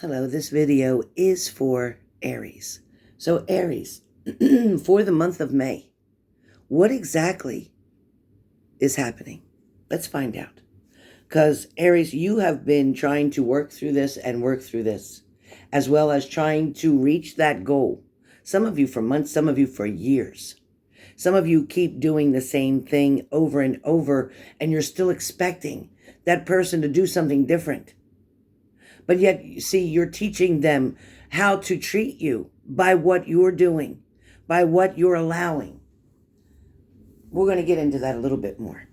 Hello, this video is for Aries. So Aries, for the month of May, what exactly is happening? Let's find out. Because Aries, you have been trying to work through this, as well as trying to reach that goal. Some of you for months, some of you for years. Some of you keep doing the same thing over and over, and you're still expecting that person to do something different. But yet, you see, you're teaching them how to treat you by what you're doing, by what you're allowing. We're going to get into that a little bit more.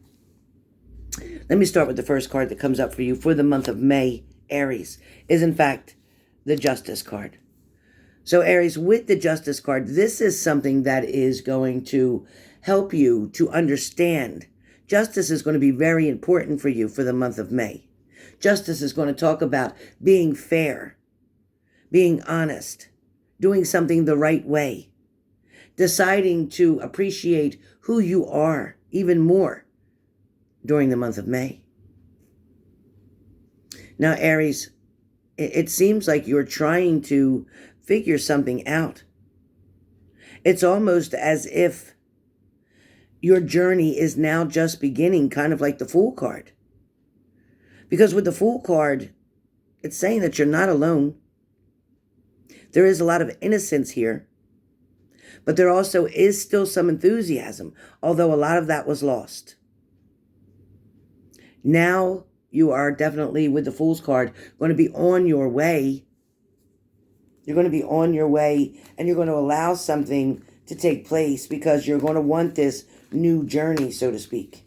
Let me start with the first card that comes up for you for the month of May, Aries, is in fact the Justice card. So Aries, with the Justice card, this is something that is going to help you to understand. Justice is going to be very important for you for the month of May. Justice is going to talk about being fair, being honest, doing something the right way, deciding to appreciate who you are even more during the month of May. Now, Aries, it seems like you're trying to figure something out. It's almost as if your journey is now just beginning, kind of like the Fool card. Because with the Fool card, it's saying that you're not alone. There is a lot of innocence here, but there also is still some enthusiasm, although a lot of that was lost. Now you are definitely, with the Fool's card, going to be on your way. You're going to be on your way, and you're going to allow something to take place because you're going to want this new journey, so to speak.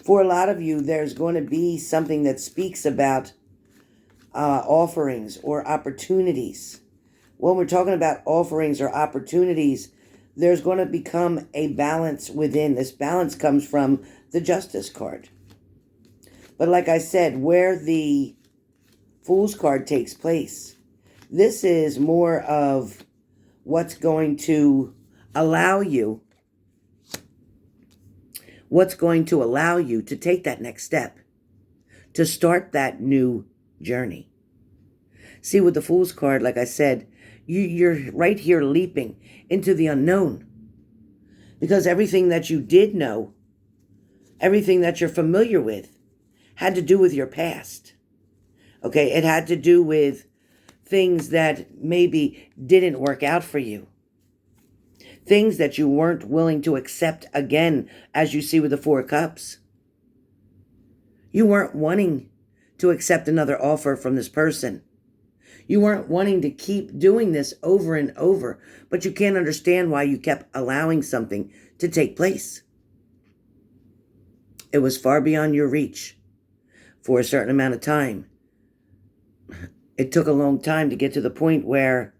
For a lot of you, there's going to be something that speaks about offerings or opportunities. When we're talking about offerings or opportunities, there's going to become a balance within. This balance comes from the Justice card. But like I said, where the Fool's card takes place, this is more of what's going to allow you to take that next step, to start that new journey. See, with the Fool's card, like I said, you're right here leaping into the unknown. Because everything that you did know, everything that you're familiar with, had to do with your past. Okay, it had to do with things that maybe didn't work out for you. Things that you weren't willing to accept again, as you see with the Four of Cups. You weren't wanting to accept another offer from this person. You weren't wanting to keep doing this over and over, but you can't understand why you kept allowing something to take place. It was far beyond your reach for a certain amount of time. It took a long time to get to the point where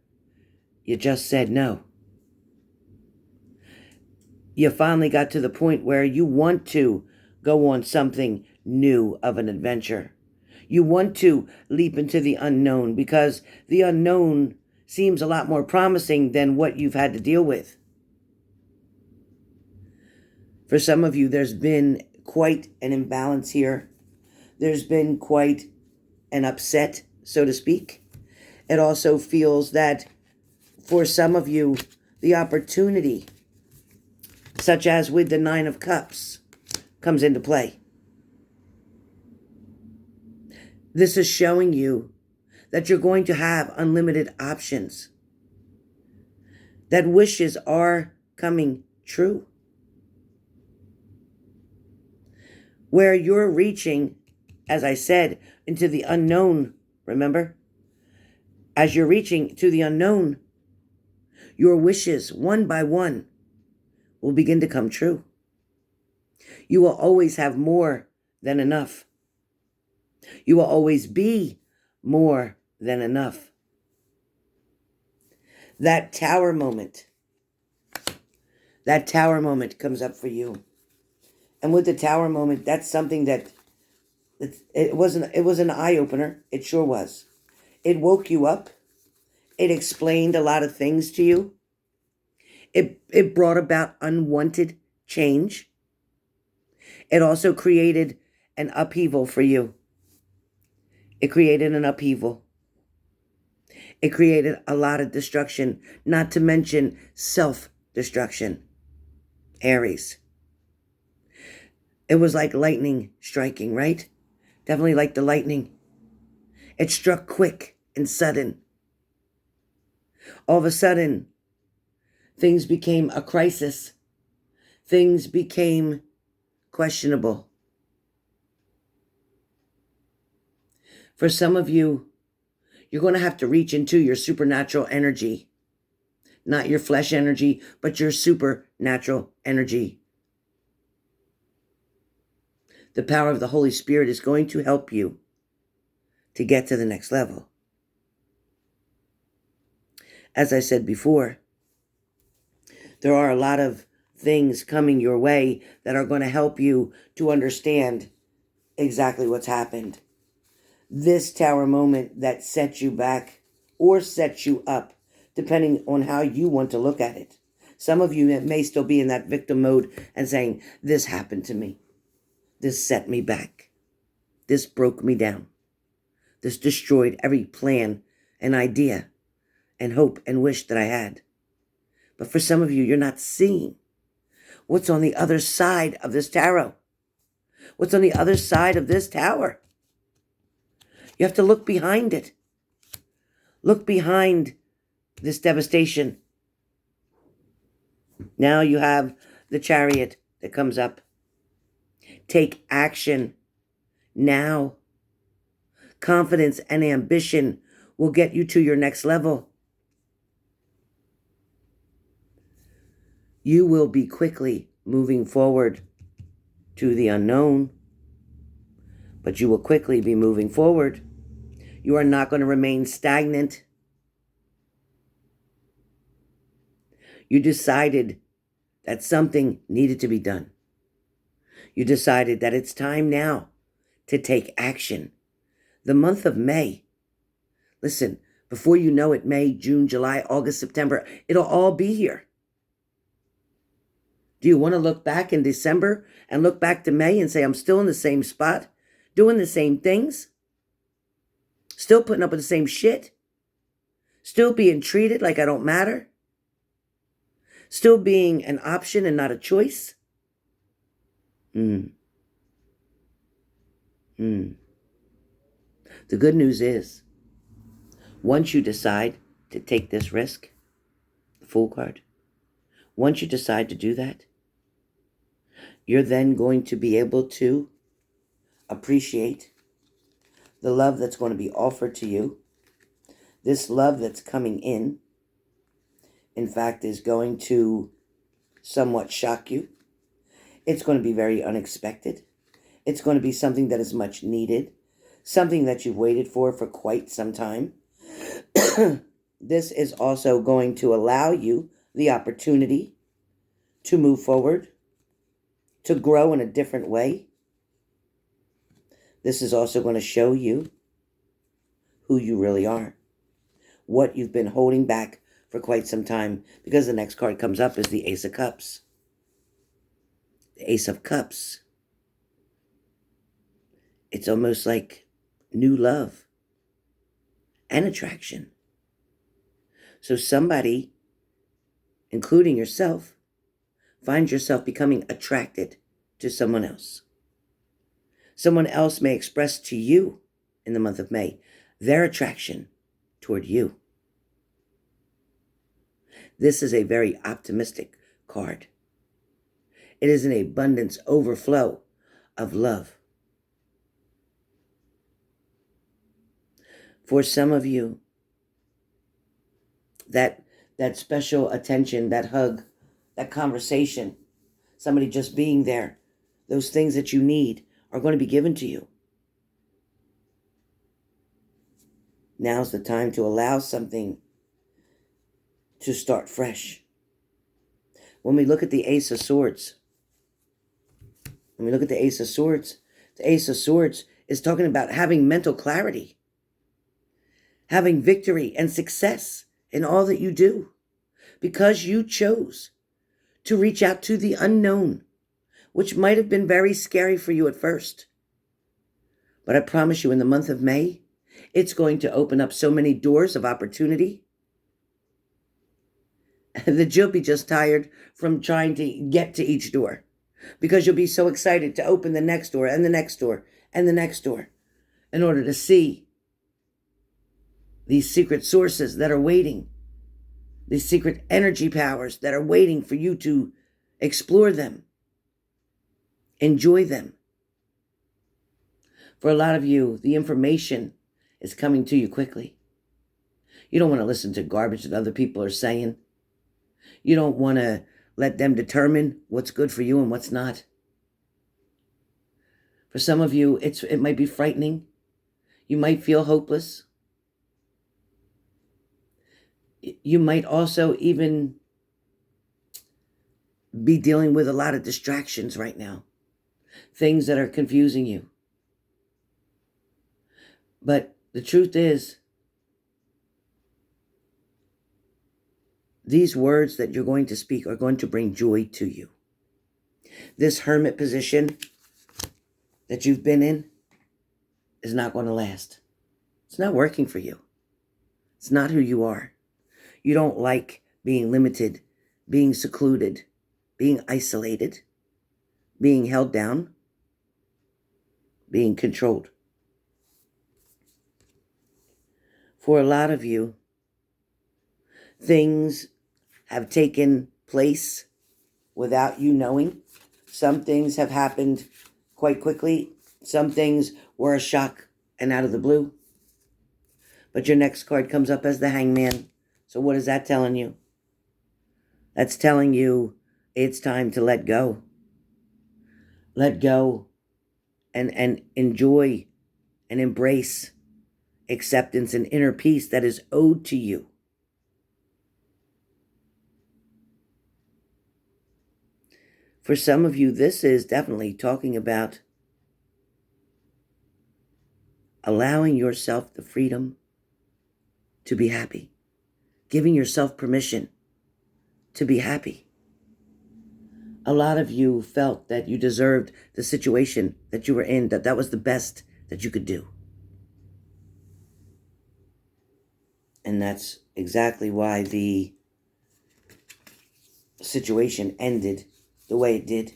you just said no. You finally got to the point where you want to go on something new of an adventure. You want to leap into the unknown because the unknown seems a lot more promising than what you've had to deal with. For some of you, there's been quite an imbalance here. There's been quite an upset, so to speak. It also feels that for some of you, the opportunity, such as with the Nine of Cups, comes into play. This is showing you that you're going to have unlimited options, that wishes are coming true, where you're reaching, as I said, into the unknown. Remember? As you're reaching to the unknown, your wishes, one by one, will begin to come true. You will always have more than enough. You will always be more than enough. That tower moment comes up for you. And with the tower moment, that's something that it was an eye-opener. It sure was. It woke you up. It explained a lot of things to you. It brought about unwanted change. It also created an upheaval for you. It created an upheaval. It created a lot of destruction, not to mention self-destruction. Aries. It was like lightning striking, right? Definitely like the lightning. It struck quick and sudden. All of a sudden, things became a crisis. Things became questionable. For some of you, you're going to have to reach into your supernatural energy. Not your flesh energy, but your supernatural energy. The power of the Holy Spirit is going to help you to get to the next level. As I said before, there are a lot of things coming your way that are going to help you to understand exactly what's happened. This tower moment that sets you back or sets you up, depending on how you want to look at it. Some of you may still be in that victim mode and saying, this happened to me. This set me back. This broke me down. This destroyed every plan and idea and hope and wish that I had. But for some of you, you're not seeing what's on the other side of this tarot. What's on the other side of this tower? You have to look behind it. Look behind this devastation. Now you have the Chariot that comes up. Take action now. Confidence and ambition will get you to your next level. You will be quickly moving forward to the unknown, but you will quickly be moving forward. You are not going to remain stagnant. You decided that something needed to be done. You decided that it's time now to take action. The month of May, listen, before you know it, May, June, July, August, September, it'll all be here. Do you want to look back in December and look back to May and say, I'm still in the same spot, doing the same things, still putting up with the same shit, still being treated like I don't matter, still being an option and not a choice? The good news is, once you decide to take this risk, the Fool card, once you decide to do that, you're then going to be able to appreciate the love that's going to be offered to you. This love that's coming in fact, is going to somewhat shock you. It's going to be very unexpected. It's going to be something that is much needed, something that you've waited for quite some time. This is also going to allow you the opportunity to move forward, to grow in a different way. This is also going to show you who you really are, what you've been holding back for quite some time, because the next card comes up is the Ace of Cups. The Ace of Cups. It's almost like new love and attraction. So somebody, including yourself, finds yourself becoming attracted to someone else. Someone else may express to you in the month of May their attraction toward you. This is a very optimistic card. It is an abundance overflow of love. For some of you, that special attention, that hug, that conversation, somebody just being there, those things that you need are going to be given to you. Now's the time to allow something to start fresh. When we look at the Ace of Swords, the Ace of Swords is talking about having mental clarity, having victory and success in all that you do, because you chose to reach out to the unknown, which might have been very scary for you at first. But I promise you, in the month of May, It's going to open up so many doors of opportunity that you'll be just tired from trying to get to each door, because you'll be so excited to open the next door and the next door and the next door in order to see these secret sources that are waiting, these secret energy powers that are waiting for you to explore them, enjoy them. For a lot of you, the information is coming to you quickly. You don't want to listen to garbage that other people are saying. You don't want to let them determine what's good for you and what's not. For some of you, it might be frightening. You might feel hopeless. You might also even be dealing with a lot of distractions right now, things that are confusing you. But the truth is, these words that you're going to speak are going to bring joy to you. This hermit position that you've been in is not going to last. It's not working for you. It's not who you are. You don't like being limited, being secluded, being isolated, being held down, being controlled. For a lot of you, things have taken place without you knowing. Some things have happened quite quickly. Some things were a shock and out of the blue. But your next card comes up as the Hangman. So what is that telling you? That's telling you it's time to let go. Let go and enjoy and embrace acceptance and inner peace that is owed to you. For some of you, this is definitely talking about allowing yourself the freedom to be happy, giving yourself permission to be happy. A lot of you felt that you deserved the situation that you were in, that was the best that you could do. And that's exactly why the situation ended the way it did,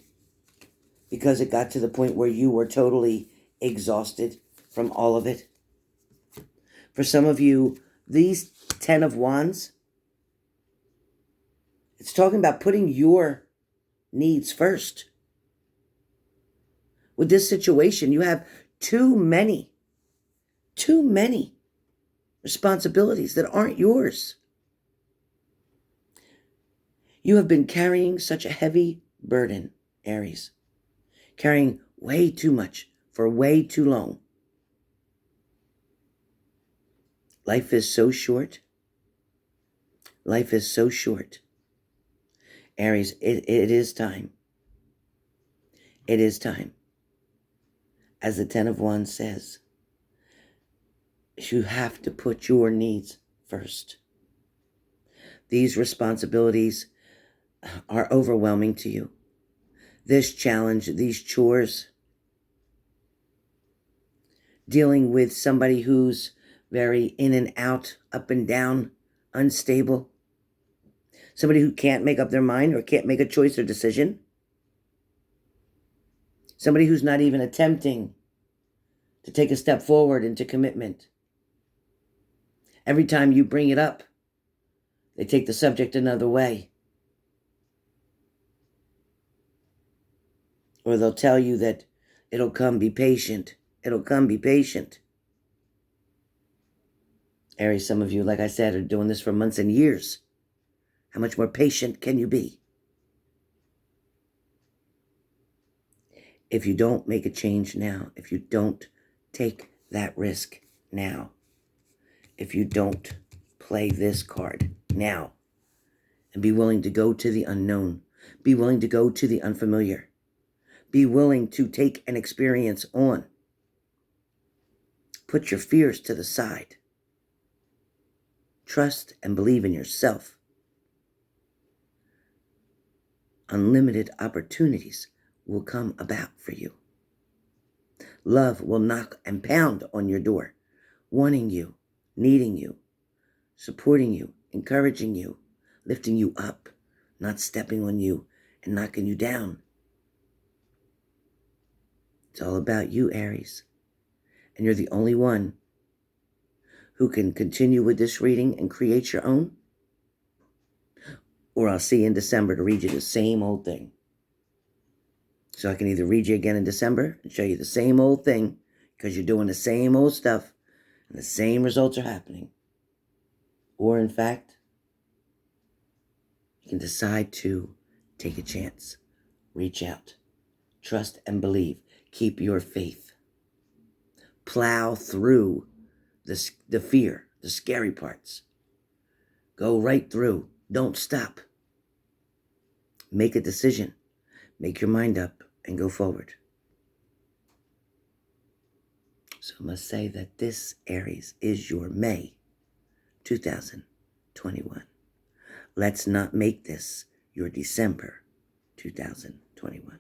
because it got to the point where you were totally exhausted from all of it. For some of you, these 10 of Wands, it's talking about putting your needs first. With this situation, you have too many responsibilities that aren't yours. You have been carrying such a heavy burden, Aries, carrying way too much for way too long. Life is so short. Life is so short. Aries, it is time. It is time. As the 10 of Wands says, you have to put your needs first. These responsibilities are overwhelming to you. This challenge, these chores, dealing with somebody who's very in and out, up and down, unstable, somebody who can't make up their mind or can't make a choice or decision, somebody who's not even attempting to take a step forward into commitment. Every time you bring it up, they take the subject another way. Or they'll tell you that it'll come, be patient. It'll come, be patient. Aries, some of you, like I said, are doing this for months and years. How much more patient can you be? If you don't make a change now, if you don't take that risk now, if you don't play this card now, and be willing to go to the unknown, be willing to go to the unfamiliar, be willing to take an experience on, put your fears to the side, trust and believe in yourself, unlimited opportunities will come about for you. Love will knock and pound on your door wanting you, needing you, supporting you, encouraging you, lifting you up, not stepping on you and knocking you down. It's all about you, Aries. And you're the only one who can continue with this reading and create your own. Or I'll see you in December to read you the same old thing. So I can either read you again in December and show you the same old thing because you're doing the same old stuff and the same results are happening. Or in fact, you can decide to take a chance, reach out, trust and believe, keep your faith. Plow through the fear, the scary parts. Go right through. Don't stop. Make a decision. Make your mind up and go forward. So I must say that this, Aries, is your May 2021. Let's not make this your December 2021.